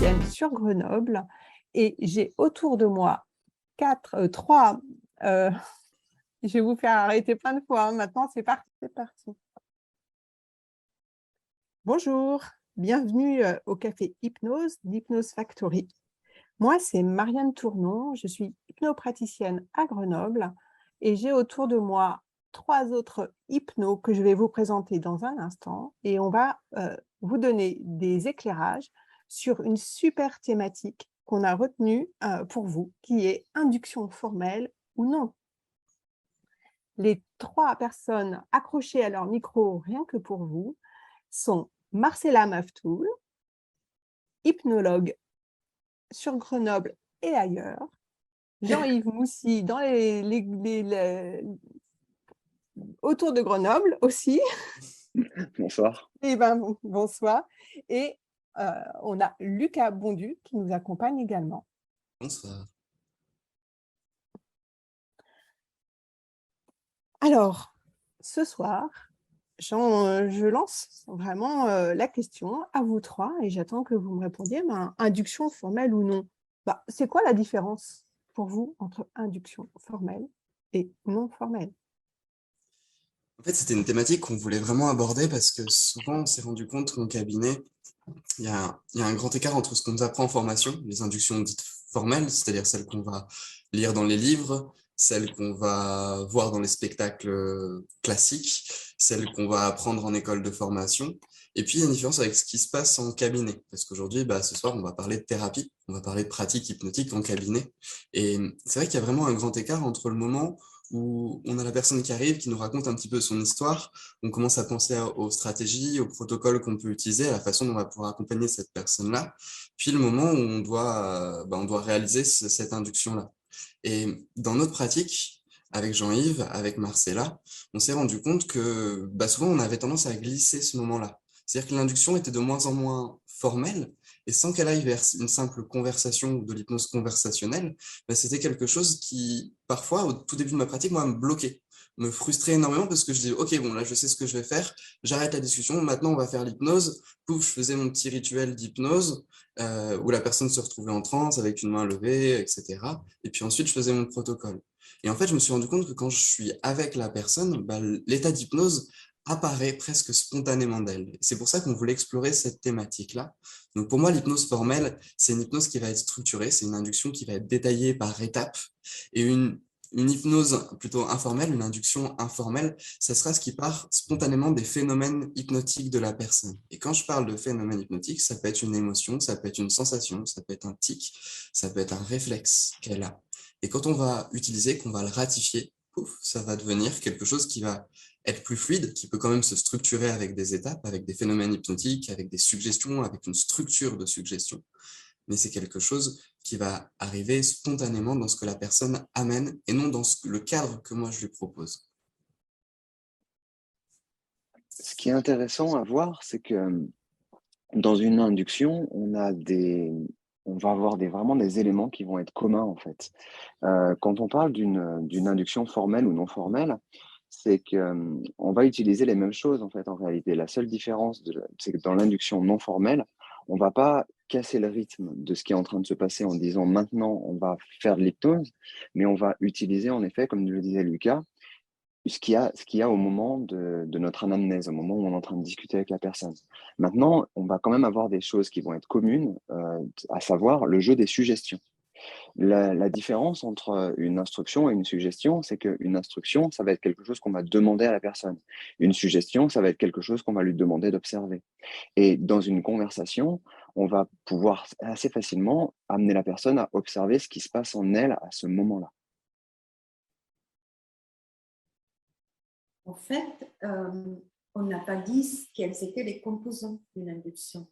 praticienne sur Grenoble et j'ai autour de moi trois. Je vais vous faire arrêter plein de fois. Maintenant, c'est parti. Bonjour, bienvenue au café Hypnose d'Hypnose Factory. Moi, c'est Marianne Tournon, je suis hypnopraticienne à Grenoble et j'ai autour de moi 3 autres hypnos que je vais vous présenter dans un instant et on va vous donner des éclairages sur une super thématique qu'on a retenue pour vous, qui est induction formelle ou non. Les 3 personnes accrochées à leur micro rien que pour vous sont Marcella Maftoul, hypnologue sur Grenoble et ailleurs, Jean-Yves Moussy dans autour de Grenoble aussi. Bonsoir. Et ben, bonsoir. Et on a Lucas Bondu qui nous accompagne également. Bonsoir. Alors, ce soir, je lance vraiment la question à vous 3 et j'attends que vous me répondiez, induction formelle ou non. C'est quoi la différence pour vous entre induction formelle et non formelle? En fait, c'était une thématique qu'on voulait vraiment aborder parce que souvent, on s'est rendu compte qu'en cabinet, il y a un grand écart entre ce qu'on nous apprend en formation, les inductions dites formelles, c'est-à-dire celles qu'on va lire dans les livres, celles qu'on va voir dans les spectacles classiques, celles qu'on va apprendre en école de formation. Et puis, il y a une différence avec ce qui se passe en cabinet. Parce qu'aujourd'hui, ce soir, on va parler de thérapie, on va parler de pratique hypnotique en cabinet. Et c'est vrai qu'il y a vraiment un grand écart entre le moment où on a la personne qui arrive, qui nous raconte un petit peu son histoire, on commence à penser aux stratégies, aux protocoles qu'on peut utiliser, à la façon dont on va pouvoir accompagner cette personne-là, puis le moment où on doit réaliser cette induction-là. Et dans notre pratique, avec Jean-Yves, avec Marcella, on s'est rendu compte que souvent on avait tendance à glisser ce moment-là. C'est-à-dire que l'induction était de moins en moins formelle, et sans qu'elle aille vers une simple conversation ou de l'hypnose conversationnelle, c'était quelque chose qui, parfois, au tout début de ma pratique, moi, me bloquait, me frustrait énormément parce que je disais, OK, bon, là, je sais ce que je vais faire, j'arrête la discussion, maintenant, on va faire l'hypnose. Pouf, je faisais mon petit rituel d'hypnose où la personne se retrouvait en transe avec une main levée, etc. Et puis ensuite, je faisais mon protocole. Et en fait, je me suis rendu compte que quand je suis avec la personne, l'état d'hypnose apparaît presque spontanément d'elle. C'est pour ça qu'on voulait explorer cette thématique-là. Donc pour moi, l'hypnose formelle, c'est une hypnose qui va être structurée, c'est une induction qui va être détaillée par étapes. Et une hypnose plutôt informelle, une induction informelle, ça sera ce qui part spontanément des phénomènes hypnotiques de la personne. Et quand je parle de phénomènes hypnotiques, ça peut être une émotion, ça peut être une sensation, ça peut être un tic, ça peut être un réflexe qu'elle a. Et quand on va utiliser, qu'on va le ratifier, pouf, ça va devenir quelque chose qui va être plus fluide, qui peut quand même se structurer avec des étapes, avec des phénomènes hypnotiques, avec des suggestions, avec une structure de suggestion. Mais c'est quelque chose qui va arriver spontanément dans ce que la personne amène et non dans le cadre que moi je lui propose. Ce qui est intéressant à voir, c'est que dans une induction, on va avoir vraiment des éléments qui vont être communs en fait. Quand on parle d'une induction formelle ou non formelle, c'est qu'on va utiliser les mêmes choses en fait en réalité. La seule différence, c'est que dans l'induction non formelle, on ne va pas casser le rythme de ce qui est en train de se passer en disant maintenant on va faire de l'hypnose, mais on va utiliser en effet, comme le disait Lucas, ce qu'il y a au moment de notre anamnèse, au moment où on est en train de discuter avec la personne. Maintenant, on va quand même avoir des choses qui vont être communes, à savoir le jeu des suggestions. La différence entre une instruction et une suggestion, c'est qu'une instruction, ça va être quelque chose qu'on va demander à la personne. Une suggestion, ça va être quelque chose qu'on va lui demander d'observer. Et dans une conversation, on va pouvoir assez facilement amener la personne à observer ce qui se passe en elle à ce moment-là. En fait, on n'a pas dit quels étaient les composants d'une induction.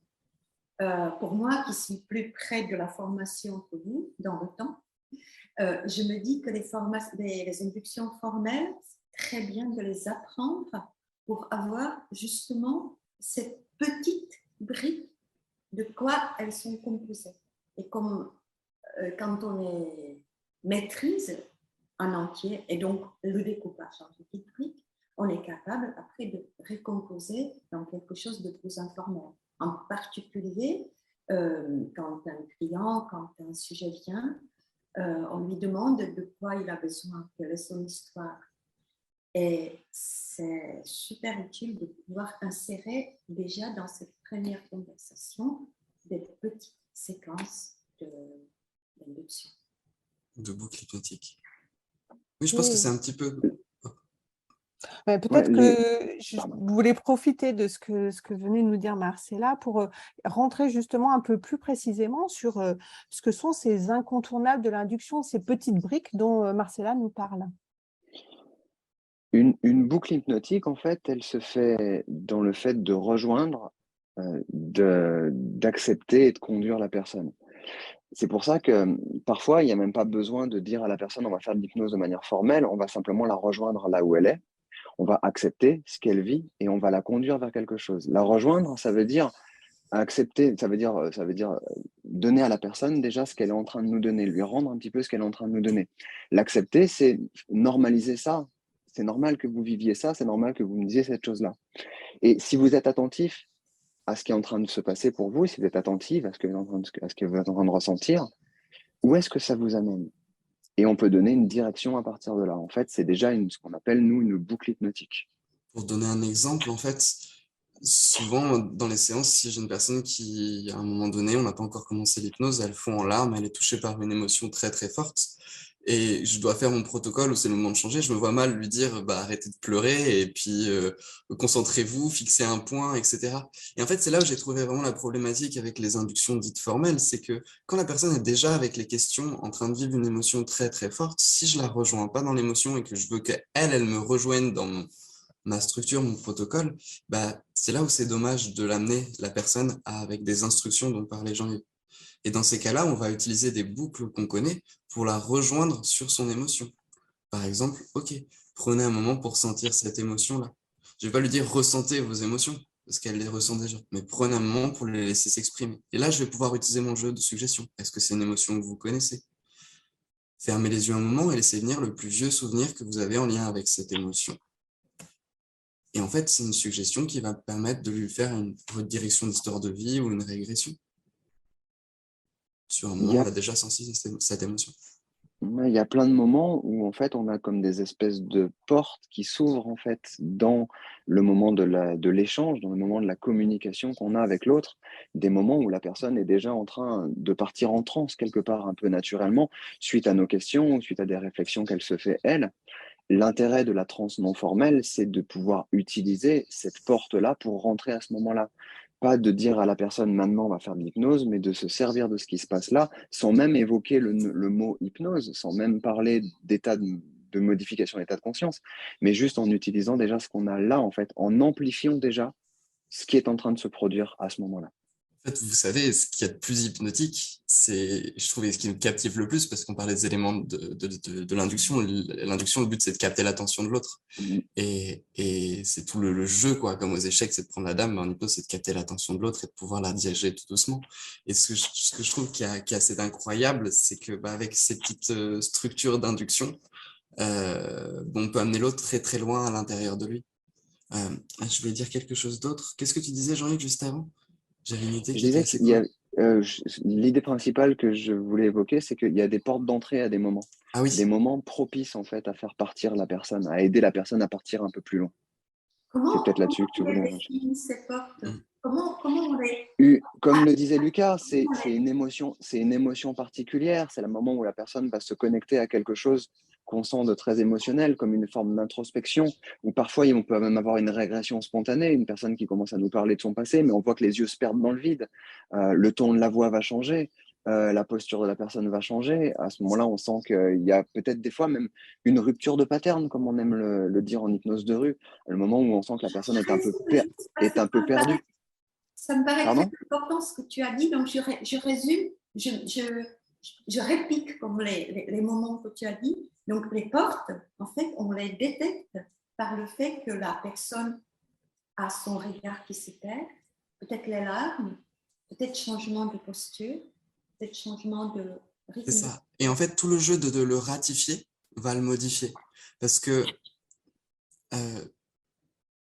Pour moi, qui suis plus près de la formation que vous, dans le temps, je me dis que les inductions formelles, c'est très bien de les apprendre pour avoir justement cette petite brique de quoi elles sont composées. Et comme quand on les maîtrise en entier, et donc le découpage en petites briques, on est capable après de recomposer dans quelque chose de plus informel. En particulier, quand un client, quand un sujet vient, on lui demande de quoi il a besoin, quelle est son histoire. Et c'est super utile de pouvoir insérer déjà dans cette première conversation des petites séquences d'induction. De boucle hypnotique. Oui, je pense que Oui. c'est un petit peu... Peut-être que je Pardon. voulais profiter de ce que venait de nous dire Marcella pour rentrer justement un peu plus précisément sur ce que sont ces incontournables de l'induction, ces petites briques dont Marcella nous parle. Une boucle hypnotique, en fait, elle se fait dans le fait de rejoindre, d'accepter et de conduire la personne. C'est pour ça que parfois, il n'y a même pas besoin de dire à la personne, on va faire de l'hypnose de manière formelle, on va simplement la rejoindre là où elle est, on va accepter ce qu'elle vit et on va la conduire vers quelque chose. La rejoindre, ça veut dire accepter, ça veut dire donner à la personne déjà ce qu'elle est en train de nous donner, lui rendre un petit peu ce qu'elle est en train de nous donner. L'accepter, c'est normaliser ça. C'est normal que vous viviez ça, c'est normal que vous me disiez cette chose-là. Et si vous êtes attentif à ce qui est en train de se passer pour vous, si vous êtes attentif à ce que vous êtes en train de ressentir, où est-ce que ça vous amène? Et on peut donner une direction à partir de là. En fait, c'est déjà ce qu'on appelle, nous, une boucle hypnotique. Pour donner un exemple, en fait, souvent dans les séances, si j'ai une personne qui, à un moment donné, on n'a pas encore commencé l'hypnose, elle fond en larmes, elle est touchée par une émotion très très forte, et je dois faire mon protocole où c'est le moment de changer, je me vois mal lui dire bah, arrêtez de pleurer et puis concentrez-vous, fixez un point, etc. Et en fait, c'est là où j'ai trouvé vraiment la problématique avec les inductions dites formelles, c'est que quand la personne est déjà avec les questions en train de vivre une émotion très très forte, si je la rejoins pas dans l'émotion et que je veux elle me rejoigne dans ma structure, mon protocole, bah, c'est là où c'est dommage de l'amener, la personne, avec des instructions dont parlait Jean-Yves. Et dans ces cas-là, on va utiliser des boucles qu'on connaît pour la rejoindre sur son émotion. Par exemple, OK, prenez un moment pour sentir cette émotion-là. Je ne vais pas lui dire ressentez vos émotions, parce qu'elle les ressent déjà, mais prenez un moment pour les laisser s'exprimer. Et là, je vais pouvoir utiliser mon jeu de suggestion. Est-ce que c'est une émotion que vous connaissez? Fermez les yeux un moment et laissez venir le plus vieux souvenir que vous avez en lien avec cette émotion. Et en fait, c'est une suggestion qui va permettre de lui faire une redirection d'histoire de vie ou une régression. Sur un Il moment, y on a, a déjà senti cette émotion. il y a plein de moments où, en fait, on a comme des espèces de portes qui s'ouvrent, en fait, dans le moment de l'échange, dans le moment de la communication qu'on a avec l'autre, des moments où la personne est déjà en train de partir en transe quelque part, un peu naturellement, suite à nos questions, suite à des réflexions qu'elle se fait, elle. L'intérêt de la transe non formelle, c'est de pouvoir utiliser cette porte-là pour rentrer à ce moment-là. Pas de dire à la personne maintenant on va faire de l'hypnose, mais de se servir de ce qui se passe là, sans même évoquer le mot hypnose, sans même parler d'état de modification d'état de conscience, mais juste en utilisant déjà ce qu'on a là, en fait, en amplifiant déjà ce qui est en train de se produire à ce moment-là. En fait, vous savez, ce qu'il y a de plus hypnotique, c'est, je trouvais, ce qui nous captive le plus, parce qu'on parlait des éléments de l'induction. L'induction, le but, c'est de capter l'attention de l'autre. Mhm. Et c'est tout le jeu, quoi. Comme aux échecs, c'est de prendre la dame, mais en hypnose, c'est de capter l'attention de l'autre et de pouvoir la diriger tout doucement. Et ce que je trouve qui est assez incroyable, c'est que, bah, avec ces petites structures d'induction, on peut amener l'autre très, très loin à l'intérieur de lui. Je voulais dire quelque chose d'autre. Qu'est-ce que tu disais, Jean-Yves, juste avant? J'avais une idée Je qui était disais assez qu'il y a, cool. l'idée principale que je voulais évoquer, c'est qu'il y a des portes d'entrée à Ah des oui, moments propices en fait à faire partir la personne, à aider la personne à partir un peu plus loin. C'est peut-être là-dessus Comment que tu on les voulais. définit, ces portes? mm, Comment on les... Comme Ah, le disait Lucas, c'est comment on c'est les- une émotion particulière. C'est le moment où la personne va se connecter à quelque chose qu'on sent de très émotionnel, comme une forme d'introspection, ou parfois on peut même avoir une régression spontanée, une personne qui commence à nous parler de son passé, mais on voit que les yeux se perdent dans le vide. Le ton de la voix va changer, la posture de la personne va changer. À ce moment-là, on sent qu'il y a peut-être des fois même une rupture de pattern, comme on aime le dire en hypnose de rue, le moment où on sent que la personne Je résume juste parce est que un peu perdue. ça me paraît très Pardon? important ce que tu as dit, donc je résume, je réplique comme les moments que tu as dit. Donc les portes, en fait, on les détecte par le fait que la personne a son regard qui se perd, peut-être les larmes, peut-être changement de posture, peut-être changement de c'est rythme. ça. Et en fait, tout le jeu de le ratifier va le modifier. Parce que, euh,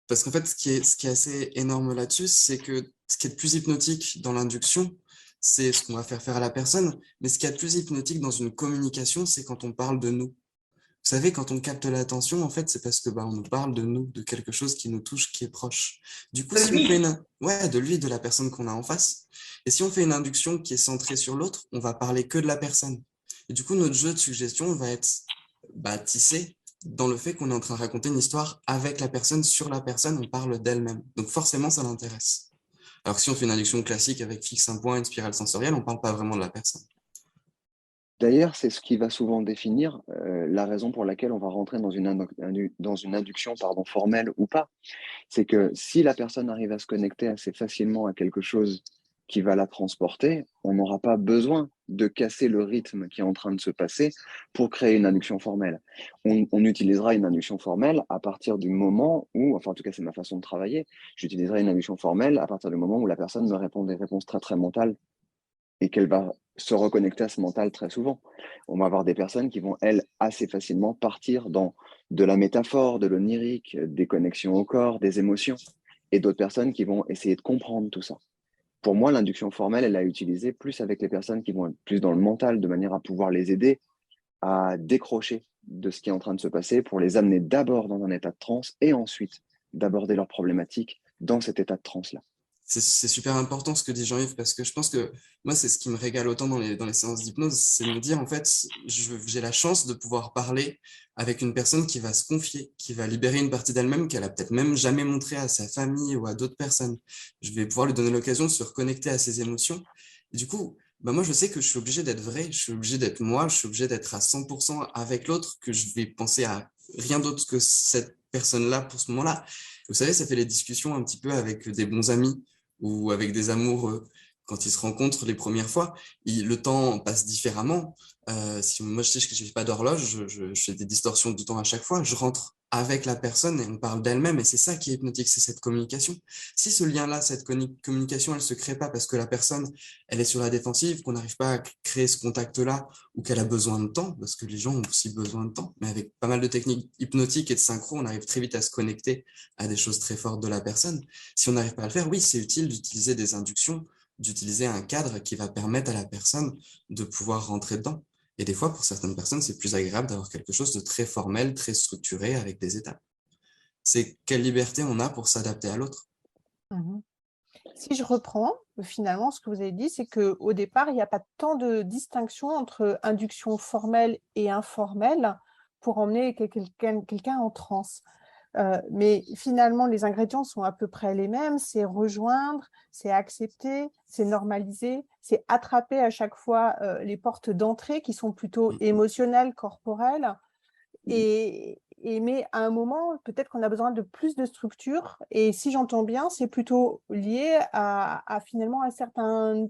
parce qu'en fait, ce qui est assez énorme là-dessus, c'est que ce qui est le plus hypnotique dans l'induction, c'est ce qu'on va faire à la personne. Mais ce qu'il y a de plus hypnotique dans une communication, c'est quand on parle de nous. Vous savez, quand on capte l'attention, en fait, c'est parce que on nous parle de nous, de quelque chose qui nous touche, qui est proche. Du coup, si on fait de lui, de la personne qu'on a en face, et si on fait une induction qui est centrée sur l'autre, on va parler que de la personne. Et du coup, notre jeu de suggestion va être tissé dans le fait qu'on est en train de raconter une histoire avec la personne, sur la personne, on parle d'elle-même. Donc forcément, ça l'intéresse. Alors que si on fait une induction classique avec fixe un point, une spirale sensorielle, on ne parle pas vraiment de la personne. D'ailleurs, c'est ce qui va souvent définir la raison pour laquelle on va rentrer dans une induction formelle ou pas. C'est que si la personne arrive à se connecter assez facilement à quelque chose qui va la transporter, on n'aura pas besoin de casser le rythme qui est en train de se passer pour créer une induction formelle. On utilisera une induction formelle à partir du moment où, enfin en tout cas c'est ma façon de travailler, j'utiliserai une induction formelle à partir du moment où la personne me répond des réponses très très mentales et qu'elle va se reconnecter à ce mental très souvent. On va avoir des personnes qui vont, elles, assez facilement partir dans de la métaphore, de l'onirique, des connexions au corps, des émotions, et d'autres personnes qui vont essayer de comprendre tout ça. Pour moi, l'induction formelle, elle a utilisé plus avec les personnes qui vont être plus dans le mental, de manière à pouvoir les aider à décrocher de ce qui est en train de se passer pour les amener d'abord dans un état de transe et ensuite d'aborder leurs problématiques dans cet état de transe-là. C'est super important ce que dit Jean-Yves, parce que je pense que moi, c'est ce qui me régale autant dans les séances d'hypnose, c'est de me dire, en fait, j'ai la chance de pouvoir parler avec une personne qui va se confier, qui va libérer une partie d'elle-même qu'elle a peut-être même jamais montrée à sa famille ou à d'autres personnes. Je vais pouvoir lui donner l'occasion de se reconnecter à ses émotions. Et du coup, moi, je sais que je suis obligé d'être vrai, je suis obligé d'être moi, je suis obligé d'être à 100% avec l'autre, que je vais penser à rien d'autre que cette personne-là pour ce moment-là. Vous savez, ça fait les discussions un petit peu avec des bons amis ou avec des amoureux, quand ils se rencontrent les premières fois, le temps passe différemment. Si moi je sais que je n'ai pas d'horloge, je fais des distorsions du temps à chaque fois, je rentre avec la personne et on parle d'elle-même et c'est ça qui est hypnotique, c'est cette communication. Si ce lien-là, cette communication, elle se crée pas parce que la personne, elle est sur la défensive, qu'on n'arrive pas à créer ce contact-là ou qu'elle a besoin de temps, parce que les gens ont aussi besoin de temps, mais avec pas mal de techniques hypnotiques et de synchro, on arrive très vite à se connecter à des choses très fortes de la personne. Si on n'arrive pas à le faire, oui, c'est utile d'utiliser des inductions, d'utiliser un cadre qui va permettre à la personne de pouvoir rentrer dedans. Et des fois, pour certaines personnes, c'est plus agréable d'avoir quelque chose de très formel, très structuré, avec des étapes. C'est quelle liberté on a pour s'adapter à l'autre. Mhm. Si je reprends, finalement, ce que vous avez dit, c'est qu'au départ, il n'y a pas tant de distinction entre induction formelle et informelle pour emmener quelqu'un en transe. Mais finalement, les ingrédients sont à peu près les mêmes. C'est rejoindre, c'est accepter, c'est normaliser, c'est attraper à chaque fois les portes d'entrée qui sont plutôt émotionnelles, corporelles. Mais à un moment, peut-être qu'on a besoin de plus de structure. Et si j'entends bien, c'est plutôt lié à finalement un certain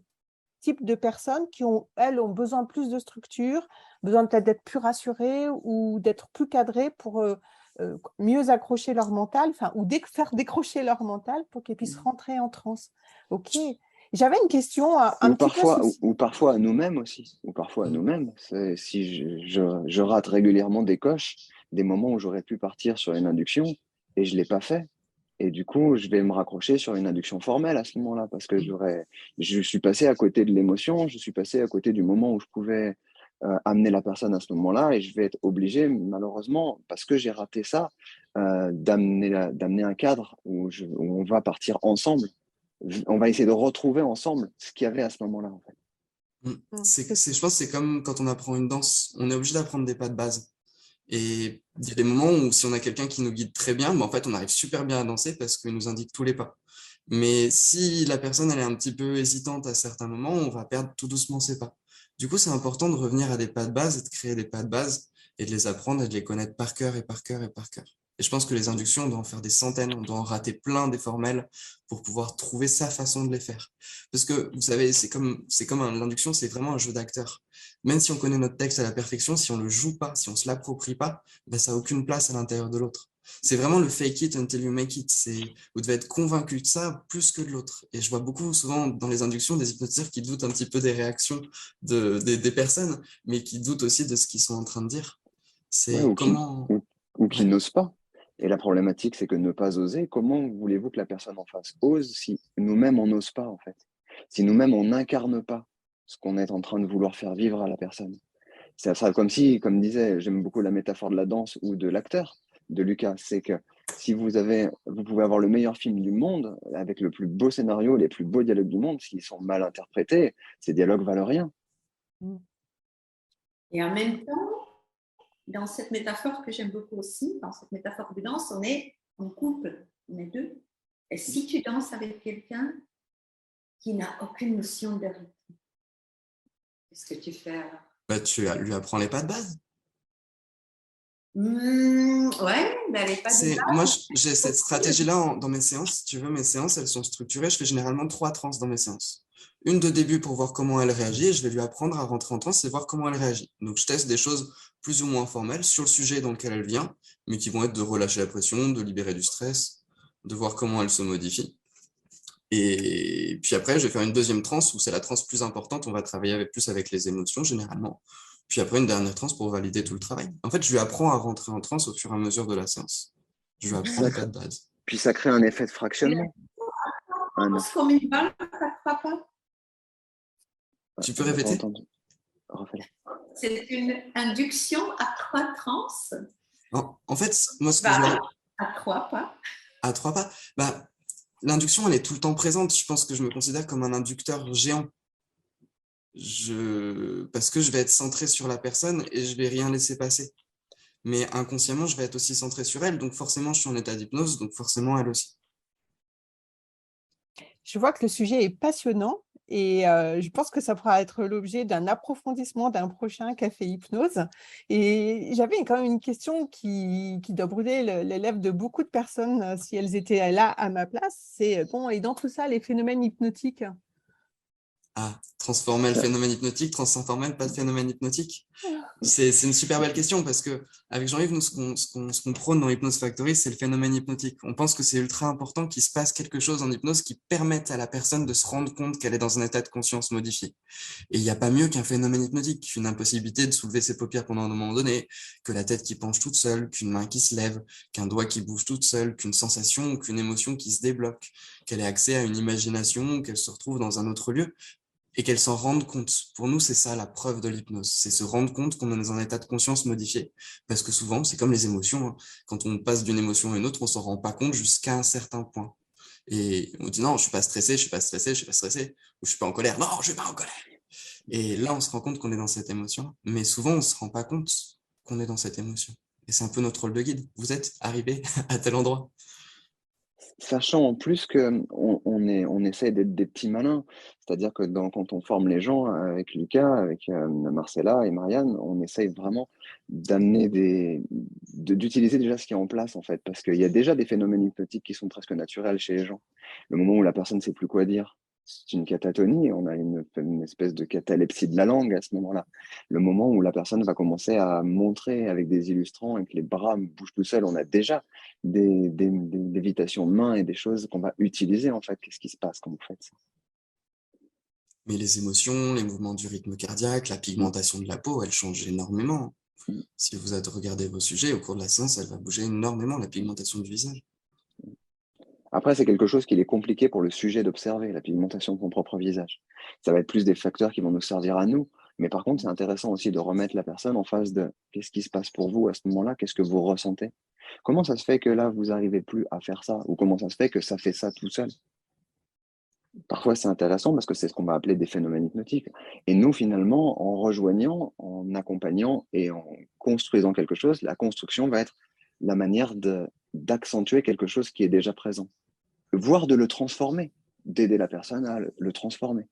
type de personnes qui elles, ont besoin de plus de structure, besoin peut-être d'être plus rassurées ou d'être plus cadrées pour mieux accrocher leur mental, ou faire décrocher leur mental pour qu'elles puissent rentrer en transe. Ok. J'avais une question un petit peu... Ou parfois à nous-mêmes aussi. Ou parfois à nous-mêmes. Si je rate régulièrement des coches, des moments où j'aurais pu partir sur une induction et je ne l'ai pas fait. Et du coup, je vais me raccrocher sur une induction formelle à ce moment-là parce que je suis passé à côté de l'émotion, je suis passé à côté du moment où je pouvais amener la personne à ce moment-là et je vais être obligé, malheureusement, parce que j'ai raté ça, d'amener un cadre où on va partir ensemble. On va essayer de retrouver ensemble ce qu'il y avait à ce moment-là, en fait. Je pense que c'est comme quand on apprend une danse, on est obligé d'apprendre des pas de base. Et il y a des moments où si on a quelqu'un qui nous guide très bien, en fait, on arrive super bien à danser parce qu'il nous indique tous les pas. Mais si la personne elle est un petit peu hésitante à certains moments, on va perdre tout doucement ses pas. Du coup, c'est important de revenir à des pas de base et de créer des pas de base et de les apprendre et de les connaître par cœur et par cœur et par cœur. Et je pense que les inductions, on doit en faire des centaines, on doit en rater plein des formels pour pouvoir trouver sa façon de les faire. Parce que, vous savez, l'induction, c'est vraiment un jeu d'acteur. Même si on connaît notre texte à la perfection, si on le joue pas, si on se l'approprie pas, ça n'a aucune place à l'intérieur de l'autre. C'est vraiment le fake it until you make it. Vous devez être convaincu de ça plus que de l'autre. Et je vois beaucoup souvent dans les inductions des hypnotiseurs qui doutent un petit peu des réactions des personnes, mais qui doutent aussi de ce qu'ils sont en train de dire. Ouais, C'est comment... ou qui Ouais. n'osent pas. Et la problématique, c'est que ne pas oser, comment voulez-vous que la personne en face ose si nous-mêmes, on n'ose pas, en fait? si nous-mêmes, on n'incarne pas ce qu'on est en train de vouloir faire vivre à la personne. Ça sera comme si, comme disait, j'aime beaucoup la métaphore de la danse ou de l'acteur, de Lucas, c'est que si vous pouvez avoir le meilleur film du monde, avec le plus beau scénario, les plus beaux dialogues du monde, s'ils sont mal interprétés, ces dialogues valent rien. Et en même temps, dans cette métaphore que j'aime beaucoup aussi, dans cette métaphore de danse, on est en couple, on est deux. Et si tu danses avec quelqu'un qui n'a aucune notion de rythme, qu'est-ce que tu fais alors? Bah, tu lui apprends les pas de base. Ouais, mais elle n'est pas de base. Moi, j'ai cette stratégie-là dans mes séances. Si tu veux, mes séances, elles sont structurées. Je fais généralement 3 transes dans mes séances. Une de début pour voir comment elle réagit et je vais lui apprendre à rentrer en transe et voir comment elle réagit. Donc, je teste des choses plus ou moins formelles sur le sujet dans lequel elle vient, mais qui vont être de relâcher la pression, de libérer du stress, de voir comment elle se modifie. Et puis après, je vais faire une deuxième transe où c'est la transe plus importante. On va travailler plus avec les émotions généralement. Puis après, une dernière transe pour valider tout le travail. En fait, je lui apprends à rentrer en transe au fur et à mesure de la séance. Je lui apprends les pas de base. Puis ça crée un effet de fractionnement. Comme une balle, ça pas. Tu peux répéter? C'est une induction à 3 trans. En fait, moi, ce que je vois... À 3 pas. À 3 pas. Bah, l'induction, elle est tout le temps présente. Je pense que je me considère comme un inducteur géant. Parce que je vais être centré sur la personne et je vais rien laisser passer. Mais inconsciemment, je vais être aussi centré sur elle. Donc forcément, je suis en état d'hypnose. Donc forcément, elle aussi. Je vois que le sujet est passionnant et je pense que ça pourra être l'objet d'un approfondissement d'un prochain café hypnose. Et j'avais quand même une question qui doit brûler les lèvres de beaucoup de personnes si elles étaient là à ma place. C'est bon, et dans tout ça, les phénomènes hypnotiques? Ah, transformer le phénomène hypnotique, transformer pas de phénomène hypnotique. C'est une super belle question parce que avec Jean-Yves, nous, ce qu'on prône dans Hypnose Factory, c'est le phénomène hypnotique. On pense que c'est ultra important qu'il se passe quelque chose en hypnose qui permette à la personne de se rendre compte qu'elle est dans un état de conscience modifié. Et il n'y a pas mieux qu'un phénomène hypnotique, une impossibilité de soulever ses paupières pendant un moment donné, que la tête qui penche toute seule, qu'une main qui se lève, qu'un doigt qui bouge toute seule, qu'une sensation ou qu'une émotion qui se débloque, qu'elle ait accès à une imagination, qu'elle se retrouve dans un autre lieu. Et qu'elle s'en rende compte. Pour nous, c'est ça la preuve de l'hypnose. C'est se rendre compte qu'on est dans un état de conscience modifié. Parce que souvent, c'est comme les émotions. Quand on passe d'une émotion à une autre, on s'en rend pas compte jusqu'à un certain point. Et on dit non, je suis pas stressé, je suis pas stressé, je suis pas stressé. Ou je suis pas en colère. Non, je suis pas en colère. Et là, on se rend compte qu'on est dans cette émotion. Mais souvent, on se rend pas compte qu'on est dans cette émotion. Et c'est un peu notre rôle de guide. Vous êtes arrivé à tel endroit. Sachant en plus qu'on essaie d'être des petits malins, c'est-à-dire que quand on forme les gens avec Lucas, avec Marcella et Marianne, on essaye vraiment d'utiliser déjà ce qui est en place en fait, parce qu'il y a déjà des phénomènes hypnotiques qui sont presque naturels chez les gens. Le moment où la personne ne sait plus quoi dire, c'est une catatonie, on a une espèce de catalepsie de la langue à ce moment-là. Le moment où la personne va commencer à montrer avec des illustrants et que les bras bougent tout seuls, on a déjà des lévitations de mains et des choses qu'on va utiliser en fait. Qu'est-ce qui se passe quand vous faites ça? Mais les émotions, les mouvements du rythme cardiaque, la pigmentation de la peau, elles changent énormément. Si vous regardez vos sujets, au cours de la séance, elle va bouger énormément, la pigmentation du visage. Après, c'est quelque chose qu'il est compliqué pour le sujet d'observer, la pigmentation de son propre visage. Ça va être plus des facteurs qui vont nous servir à nous. Mais par contre, c'est intéressant aussi de remettre la personne en face de qu'est-ce qui se passe pour vous à ce moment-là, qu'est-ce que vous ressentez. Comment ça se fait que là, vous n'arrivez plus à faire ça? Ou comment ça se fait que ça fait ça tout seul? Parfois, c'est intéressant parce que c'est ce qu'on va appeler des phénomènes hypnotiques. Et nous, finalement, en rejoignant, en accompagnant et en construisant quelque chose, la construction va être la manière d'accentuer quelque chose qui est déjà présent, voire de le transformer, d'aider la personne à le transformer.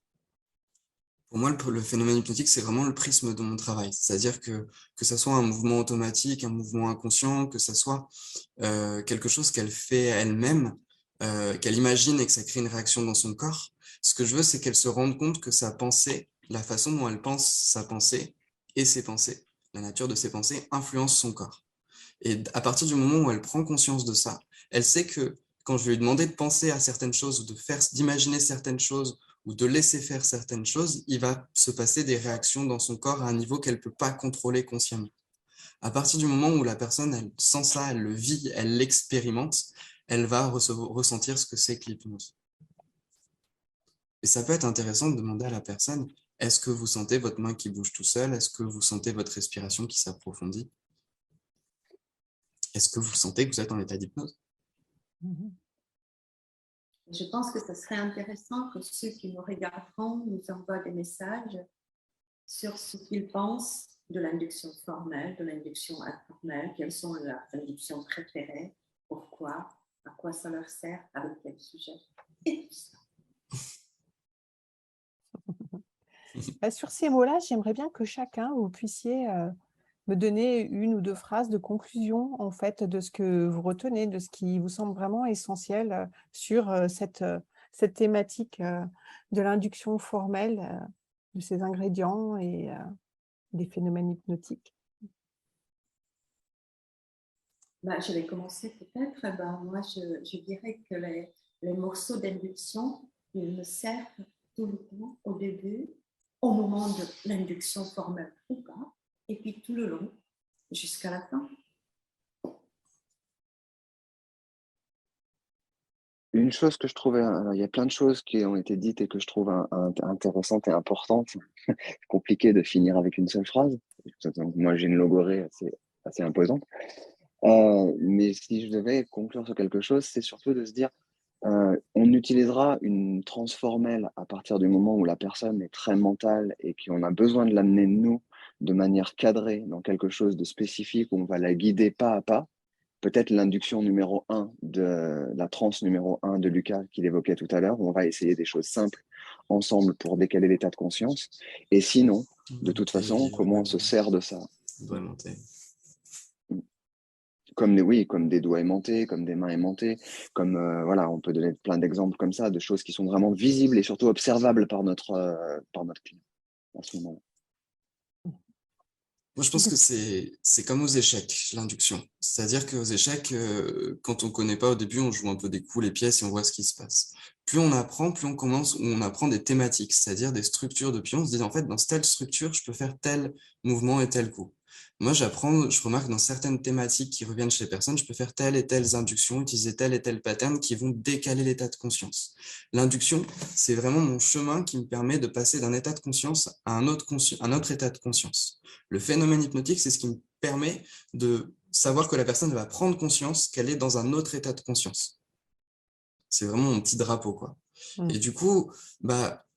Pour moi, le phénomène hypnotique, c'est vraiment le prisme de mon travail. C'est-à-dire que ça soit un mouvement automatique, un mouvement inconscient, que ça soit quelque chose qu'elle fait elle-même, qu'elle imagine et que ça crée une réaction dans son corps. Ce que je veux, c'est qu'elle se rende compte que sa pensée, la façon dont elle pense sa pensée et ses pensées, la nature de ses pensées, influence son corps. Et à partir du moment où elle prend conscience de ça, elle sait que quand je vais lui demander de penser à certaines choses ou d'imaginer certaines choses ou de laisser faire certaines choses, il va se passer des réactions dans son corps à un niveau qu'elle ne peut pas contrôler consciemment. À partir du moment où la personne, elle sent ça, elle le vit, elle l'expérimente, elle va ressentir ce que c'est que l'hypnose. Et ça peut être intéressant de demander à la personne, est-ce que vous sentez votre main qui bouge tout seul? Est-ce que vous sentez votre respiration qui s'approfondit? Est-ce que vous sentez que vous êtes en état d'hypnose? Je pense que ce serait intéressant que ceux qui nous regarderont nous envoient des messages sur ce qu'ils pensent de l'induction formelle, de l'induction informelle, quelles sont leurs inductions préférées, pourquoi, à quoi ça leur sert, avec quel sujet, et tout ça. Sur ces mots-là, j'aimerais bien que chacun, vous puissiez me donner une ou deux phrases de conclusion en fait de ce que vous retenez, de ce qui vous semble vraiment essentiel sur cette thématique de l'induction formelle, de ces ingrédients et des phénomènes hypnotiques. Je vais commencer peut-être. Moi, je dirais que les morceaux d'induction, ils me servent tout le temps au début, au moment de l'induction formelle ou pas, et puis tout le long, jusqu'à la fin. Une chose que je trouvais, alors il y a plein de choses qui ont été dites et que je trouve intéressantes et importantes. C'est compliqué de finir avec une seule phrase. Moi, j'ai une logorée assez imposante. Mais si je devais conclure sur quelque chose, c'est surtout de se dire, on utilisera une transformelle à partir du moment où la personne est très mentale et qu'on a besoin de l'amener, nous, de manière cadrée dans quelque chose de spécifique où on va la guider pas à pas. Peut-être l'induction numéro 1 de la transe numéro 1 de Lucas qu'il évoquait tout à l'heure, où on va essayer des choses simples ensemble pour décaler l'état de conscience. Et sinon, de toute façon, comment on se sert de ça? Doigt aimanté. Comme des doigts aimantés, comme des mains aimantées, comme voilà, on peut donner plein d'exemples comme ça, de choses qui sont vraiment visibles et surtout observables par notre client à ce moment-là. Moi, je pense que c'est comme aux échecs, l'induction. C'est-à-dire qu'aux échecs, quand on ne connaît pas au début, on joue un peu des coups, les pièces et on voit ce qui se passe. Plus on apprend, on apprend des thématiques, c'est-à-dire des structures de pions. On se dit, en fait, dans telle structure, je peux faire tel mouvement et tel coup. Moi, je remarque dans certaines thématiques qui reviennent chez les personnes, je peux faire telle et telle induction, utiliser tel et tel pattern qui vont décaler l'état de conscience. L'induction, c'est vraiment mon chemin qui me permet de passer d'un état de conscience à un autre état de conscience. Le phénomène hypnotique, c'est ce qui me permet de savoir que la personne va prendre conscience qu'elle est dans un autre état de conscience. C'est vraiment mon petit drapeau, quoi. Et du coup,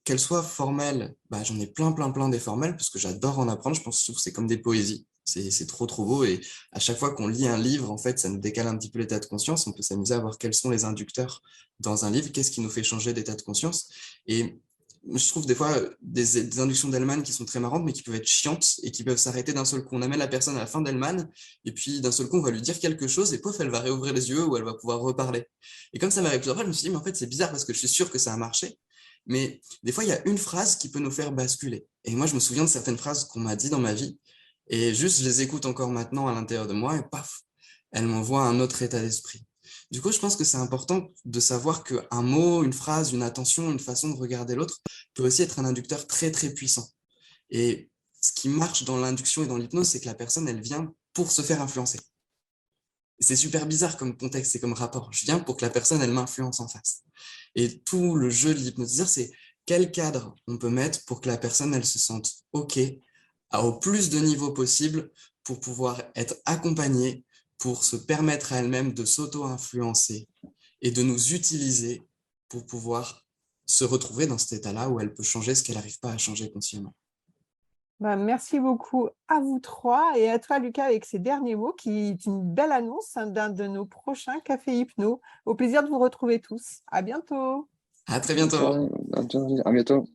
qu'elle soit formelle, j'en ai plein des formelles parce que j'adore en apprendre. Je pense que c'est comme des poésies. C'est trop beau. Et à chaque fois qu'on lit un livre, en fait, ça nous décale un petit peu l'état de conscience. On peut s'amuser à voir quels sont les inducteurs dans un livre, qu'est-ce qui nous fait changer d'état de conscience. Et je trouve des fois des inductions d'Hellman qui sont très marrantes, mais qui peuvent être chiantes et qui peuvent s'arrêter d'un seul coup. On amène la personne à la fin d'Hellman, et puis d'un seul coup, on va lui dire quelque chose, et pouf, elle va réouvrir les yeux ou elle va pouvoir reparler. Et comme ça m'arrive plusieurs fois, je me suis dit, mais en fait, c'est bizarre parce que je suis sûr que ça a marché. Mais des fois, il y a une phrase qui peut nous faire basculer. Et moi, je me souviens de certaines phrases qu'on m'a dit dans ma vie, et juste, je les écoute encore maintenant à l'intérieur de moi, et paf, elles m'envoient un autre état d'esprit. Du coup, je pense que c'est important de savoir qu'un mot, une phrase, une attention, une façon de regarder l'autre peut aussi être un inducteur très puissant. Et ce qui marche dans l'induction et dans l'hypnose, c'est que la personne, elle vient pour se faire influencer. C'est super bizarre comme contexte et comme rapport. Je viens pour que la personne, elle m'influence en face. Et tout le jeu de l'hypnotiseur, c'est quel cadre on peut mettre pour que la personne, elle se sente OK au plus de niveaux possible pour pouvoir être accompagnée, pour se permettre à elle-même de s'auto-influencer et de nous utiliser pour pouvoir se retrouver dans cet état-là où elle peut changer ce qu'elle n'arrive pas à changer consciemment. Merci beaucoup à vous trois et à toi, Lucas, avec ces derniers mots qui est une belle annonce d'un de nos prochains cafés hypno. Au plaisir de vous retrouver tous. À bientôt. À très bientôt. À bientôt.